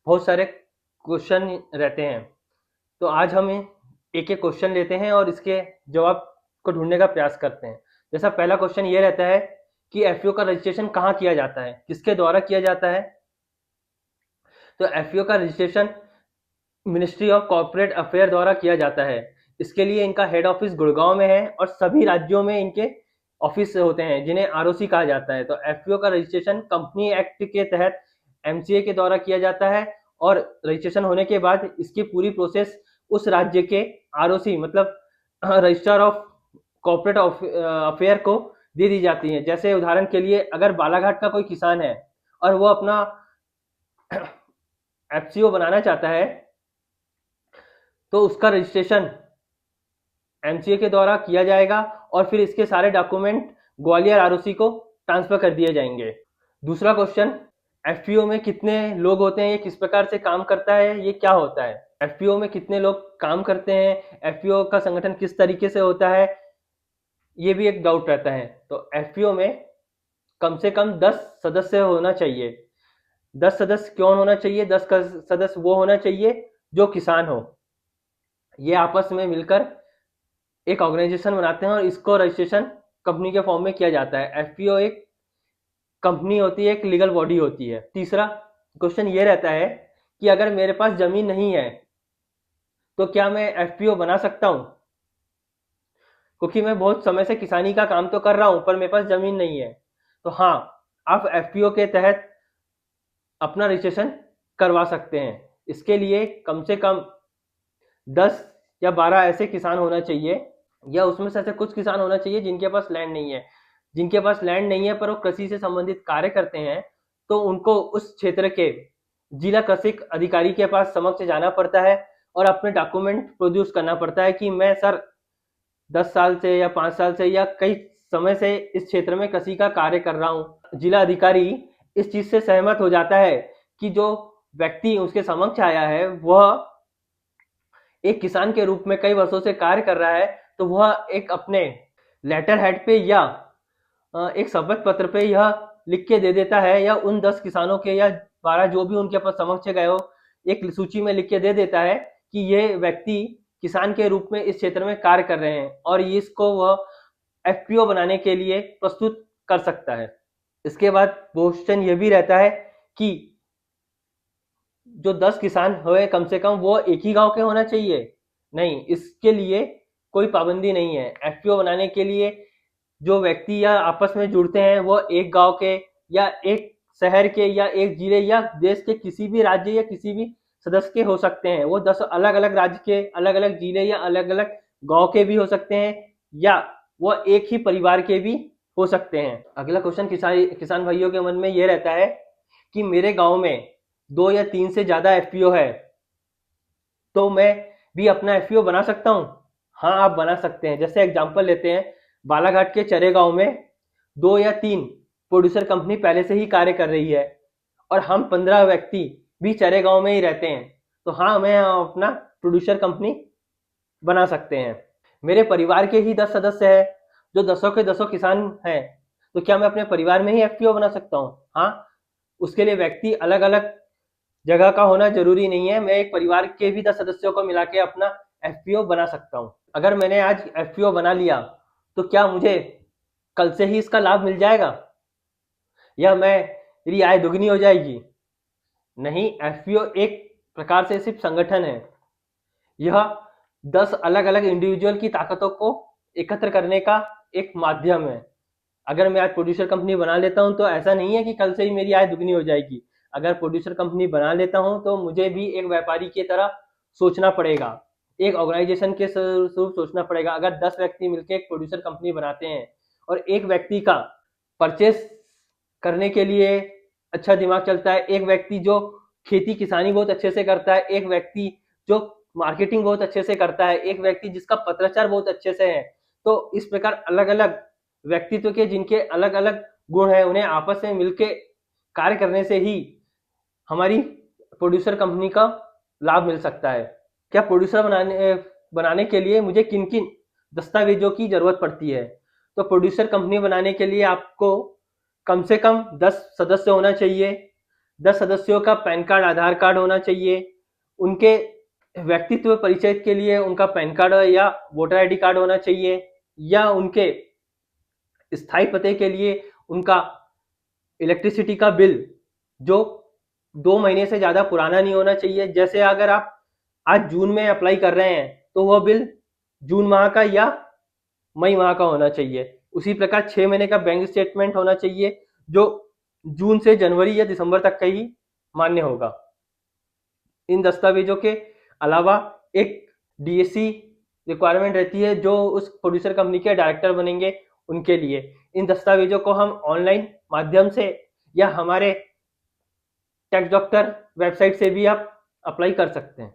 बहुत सारे क्वेश्चन रहते हैं। तो आज हम एक एक क्वेश्चन लेते हैं और इसके जवाब को ढूंढने का प्रयास करते हैं। जैसा पहला क्वेश्चन ये रहता है कि एफपीओ का रजिस्ट्रेशन कहाँ किया जाता है, किसके द्वारा किया जाता है। तो एफपीओ का registration ministry of corporate affair द्वारा किया जाता है। इसके लिए इनका हेड ऑफिस गुड़गांव में है और सभी राज्यों में इनके ऑफिस होते हैं जिन्हें आरओसी कहा जाता है। तो एफपीओ का रजिस्ट्रेशन कंपनी एक्ट के तहत एमसीए के द्वारा किया जाता है और रजिस्ट्रेशन होने के बाद इसकी पूरी प्रोसेस उस राज्य के आरओसी मतलब रजिस्ट्रार ऑफ कॉर्पोरेट अफेयर को दे दी जाती है। जैसे उदाहरण के लिए अगर बालाघाट का कोई किसान है और वो अपना एफसीओ बनाना चाहता है तो उसका रजिस्ट्रेशन एमसीए के द्वारा किया जाएगा और फिर इसके सारे डॉक्यूमेंट ग्वालियर आरओसी को ट्रांसफर कर दिए जाएंगे। दूसरा क्वेश्चन, एफपीओ में कितने लोग होते हैं, ये किस प्रकार से काम करता है, ये क्या होता है। एफपीओ में कितने लोग काम करते हैं, एफपीओ का संगठन किस तरीके से होता है, ये भी एक डाउट रहता है। तो एफपीओ में कम से कम 10 सदस्य होना चाहिए। 10 सदस्य क्यों होना चाहिए? 10 सदस्य वो होना चाहिए जो किसान हो। ये आपस में मिलकर एक ऑर्गेनाइजेशन बनाते हैं और इसको रजिस्ट्रेशन कंपनी के फॉर्म में किया जाता है। एफपीओ एक कंपनी होती है, एक लीगल बॉडी होती है। तीसरा क्वेश्चन ये रहता है कि अगर मेरे पास जमीन नहीं है तो क्या मैं एफपीओ बना सकता हूँ, क्योंकि मैं बहुत समय से किसानी का काम तो कर रहा हूँ पर मेरे पास जमीन नहीं है। तो हाँ, आप एफपीओ के तहत अपना रजिस्ट्रेशन करवा सकते हैं। इसके लिए कम से कम 10 या 12 ऐसे किसान होना चाहिए, या उसमें से ऐसे कुछ किसान होना चाहिए जिनके पास लैंड नहीं है। जिनके पास लैंड नहीं है पर वो कृषि से संबंधित कार्य करते हैं तो उनको उस क्षेत्र के जिला कृषि अधिकारी के पास समक्ष जाना पड़ता है और अपने डॉक्यूमेंट प्रोड्यूस करना पड़ता है कि मैं सर 10 साल से या 5 साल से या कई समय से इस क्षेत्र में कृषि का कार्य कर रहा हूँ। जिला अधिकारी इस चीज से सहमत हो जाता है कि जो व्यक्ति उसके समक्ष आया है वह एक किसान के रूप में कई वर्षों से कार्य कर रहा है, तो वह एक अपने लेटर हेड पे या एक शपथ पत्र पे यह लिख के दे देता है, या उन 10 किसानों के या 12 जो भी उनके पास समक्ष गए हो एक सूची में लिख के दे देता है कि ये व्यक्ति किसान के रूप में इस क्षेत्र में कार्य कर रहे हैं और इसको वह एफपीओ बनाने के लिए प्रस्तुत कर सकता है। इसके बाद क्वेश्चन ये भी रहता है कि जो 10 किसान हुए कम से कम वो एक ही गांव के होना चाहिए। नहीं, इसके लिए कोई पाबंदी नहीं है। एफपीओ बनाने के लिए जो व्यक्ति या आपस में जुड़ते हैं वो एक गांव के या एक शहर के या एक जिले या देश के किसी भी राज्य या किसी भी सदस्य के हो सकते हैं। वो 10 अलग अलग राज्य के, अलग अलग जिले या अलग अलग गांव के भी हो सकते हैं, या वो एक ही परिवार के भी हो सकते हैं। अगला क्वेश्चन किसान भाइयों के मन में ये रहता है कि मेरे गांव में 2 या 3 से ज्यादा एफपीओ है तो मैं भी अपना एफपीओ बना सकता हूँ। हाँ, आप बना सकते हैं। जैसे एग्जांपल लेते हैं, बालाघाट के चरे गांव में 2 या 3 प्रोड्यूसर कंपनी पहले से ही कार्य कर रही है और हम 15 व्यक्ति भी चरे गांव में ही रहते हैं, तो हाँ, मैं अपना प्रोड्यूसर कंपनी बना सकते हैं। मेरे परिवार के ही 10 सदस्य हैं जो 10 के 10 किसान हैं, तो क्या मैं अपने परिवार में ही एफपीओ बना सकता हूँ? हाँ, उसके लिए व्यक्ति अलग अलग जगह का होना जरूरी नहीं है। मैं एक परिवार के भी 10 सदस्यों को मिला के अपना एफपीओ बना सकता हूँ। अगर मैंने आज एफपीओ बना लिया तो क्या मुझे कल से ही इसका लाभ मिल जाएगा या मेरी आय दुगनी हो जाएगी? नहीं, एफपीओ एक प्रकार से सिर्फ संगठन है। यह 10 अलग अलग इंडिविजुअल की ताकतों को एकत्र करने का एक माध्यम है। अगर मैं आज प्रोड्यूसर कंपनी बना लेता हूं तो ऐसा नहीं है कि कल से ही मेरी आय दुगनी हो जाएगी। अगर प्रोड्यूसर कंपनी बना लेता हूं तो मुझे भी एक व्यापारी की तरह सोचना पड़ेगा, एक ऑर्गेनाइजेशन के स्वरूप सोचना पड़ेगा। अगर 10 व्यक्ति मिलकर एक प्रोड्यूसर कंपनी बनाते हैं और एक व्यक्ति का परचेस करने के लिए अच्छा दिमाग चलता है, एक व्यक्ति जो खेती किसानी बहुत अच्छे से करता है, एक व्यक्ति जो मार्केटिंग बहुत अच्छे से करता है, एक व्यक्ति जिसका पत्राचार बहुत अच्छे से है, तो इस प्रकार अलग अलग व्यक्तित्व के जिनके अलग अलग गुण हैं उन्हें आपस में मिलकर कार्य करने से ही हमारी प्रोड्यूसर कंपनी का लाभ मिल सकता है। क्या प्रोड्यूसर बनाने के लिए मुझे किन किन दस्तावेजों की जरूरत पड़ती है? तो प्रोड्यूसर कंपनी बनाने के लिए आपको कम से कम 10 सदस्य होना चाहिए, 10 सदस्यों का पैन कार्ड, आधार कार्ड होना चाहिए। उनके व्यक्तित्व परिचय के लिए उनका पैन कार्ड या वोटर आईडी कार्ड होना चाहिए, या उनके स्थायी पते के लिए उनका इलेक्ट्रिसिटी का बिल जो 2 महीने से ज़्यादा पुराना नहीं होना चाहिए। जैसे अगर आप आज जून में अप्लाई कर रहे हैं तो वह बिल जून माह का या मई माह का होना चाहिए। उसी प्रकार 6 महीने का बैंक स्टेटमेंट होना चाहिए जो जून से जनवरी या दिसंबर तक का ही मान्य होगा। इन दस्तावेजों के अलावा एक डीएससी रिक्वायरमेंट रहती है जो उस प्रोड्यूसर कंपनी के डायरेक्टर बनेंगे उनके लिए। इन दस्तावेजों को हम ऑनलाइन माध्यम से या हमारे टैक्स डॉक्टर वेबसाइट से भी आप अप्लाई कर सकते हैं।